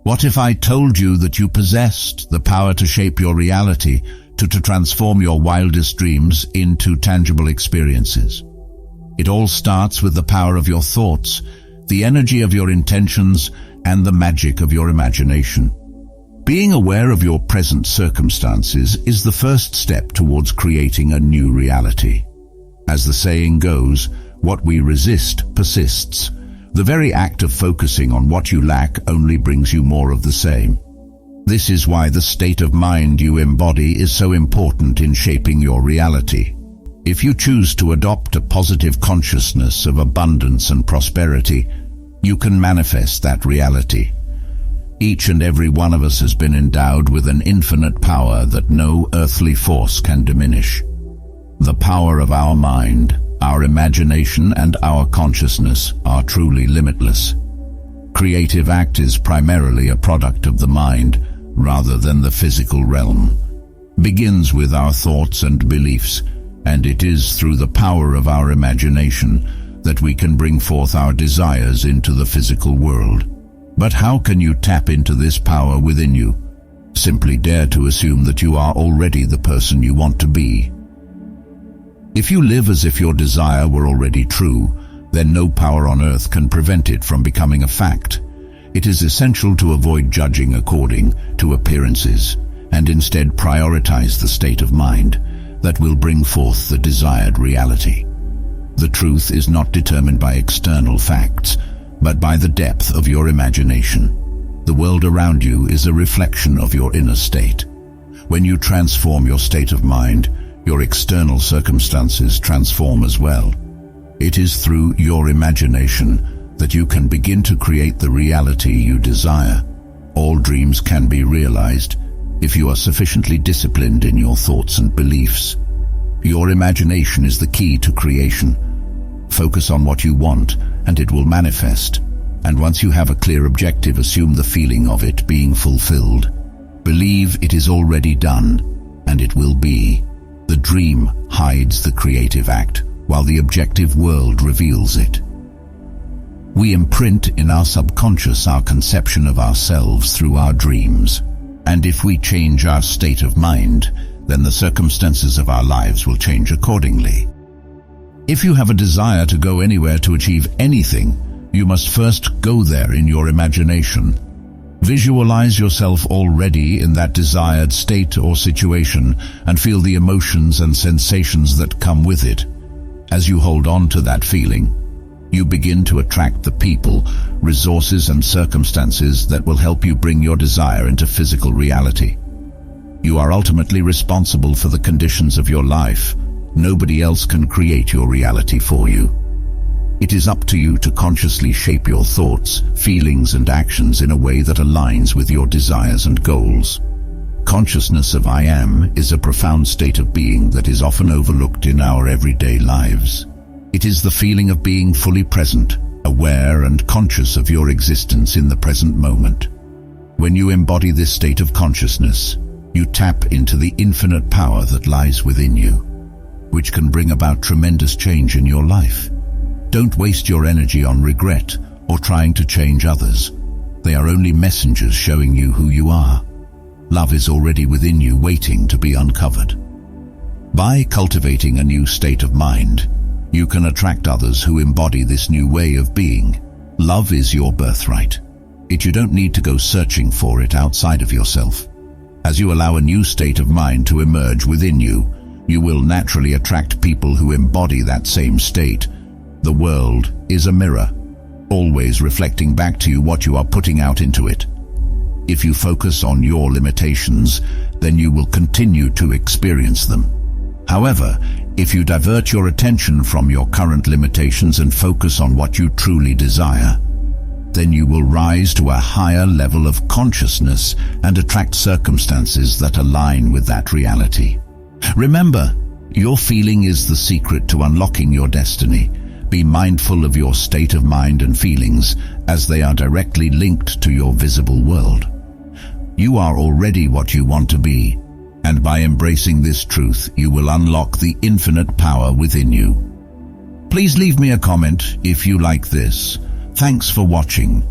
What if I told you that you possessed the power to shape your reality, to transform your wildest dreams into tangible experiences? It all starts with the power of your thoughts, the energy of your intentions, and the magic of your imagination. Being aware of your present circumstances is the first step towards creating a new reality. As the saying goes, what we resist persists. The very act of focusing on what you lack only brings you more of the same. This is why the state of mind you embody is so important in shaping your reality. If you choose to adopt a positive consciousness of abundance and prosperity, you can manifest that reality. Each and every one of us has been endowed with an infinite power that no earthly force can diminish. The power of our mind, our imagination, and our consciousness are truly limitless. Creative act is primarily a product of the mind, rather than the physical realm. Begins with our thoughts and beliefs, and it is through the power of our imagination that we can bring forth our desires into the physical world. But how can you tap into this power within you? Simply dare to assume that you are already the person you want to be. If you live as if your desire were already true, then no power on earth can prevent it from becoming a fact. It is essential to avoid judging according to appearances, and instead prioritize the state of mind that will bring forth the desired reality. The truth is not determined by external facts, but by the depth of your imagination. The world around you is a reflection of your inner state. When you transform your state of mind, your external circumstances transform as well. It is through your imagination that you can begin to create the reality you desire. All dreams can be realized if you are sufficiently disciplined in your thoughts and beliefs. Your imagination is the key to creation. Focus on what you want, and it will manifest. And once you have a clear objective, assume the feeling of it being fulfilled. Believe it is already done, and it will be. The dream hides the creative act, while the objective world reveals it. We imprint in our subconscious our conception of ourselves through our dreams. And if we change our state of mind, then the circumstances of our lives will change accordingly. If you have a desire to go anywhere to achieve anything, you must first go there in your imagination. Visualize yourself already in that desired state or situation and feel the emotions and sensations that come with it. As you hold on to that feeling, you begin to attract the people, resources, and circumstances that will help you bring your desire into physical reality. You are ultimately responsible for the conditions of your life. Nobody else can create your reality for you. It is up to you to consciously shape your thoughts, feelings, and actions in a way that aligns with your desires and goals. Consciousness of I Am is a profound state of being that is often overlooked in our everyday lives. It is the feeling of being fully present, aware, and conscious of your existence in the present moment. When you embody this state of consciousness, you tap into the infinite power that lies within you, which can bring about tremendous change in your life. Don't waste your energy on regret or trying to change others. They are only messengers showing you who you are. Love is already within you, waiting to be uncovered. By cultivating a new state of mind, you can attract others who embody this new way of being. Love is your birthright. You don't need to go searching for it outside of yourself. As you allow a new state of mind to emerge within you, you will naturally attract people who embody that same state. The world is a mirror, always reflecting back to you what you are putting out into it. If you focus on your limitations, then you will continue to experience them. However, if you divert your attention from your current limitations and focus on what you truly desire, then you will rise to a higher level of consciousness and attract circumstances that align with that reality. Remember, your feeling is the secret to unlocking your destiny. Be mindful of your state of mind and feelings, as they are directly linked to your visible world. You are already what you want to be, and by embracing this truth, you will unlock the infinite power within you. Please leave me a comment if you like this. Thanks for watching.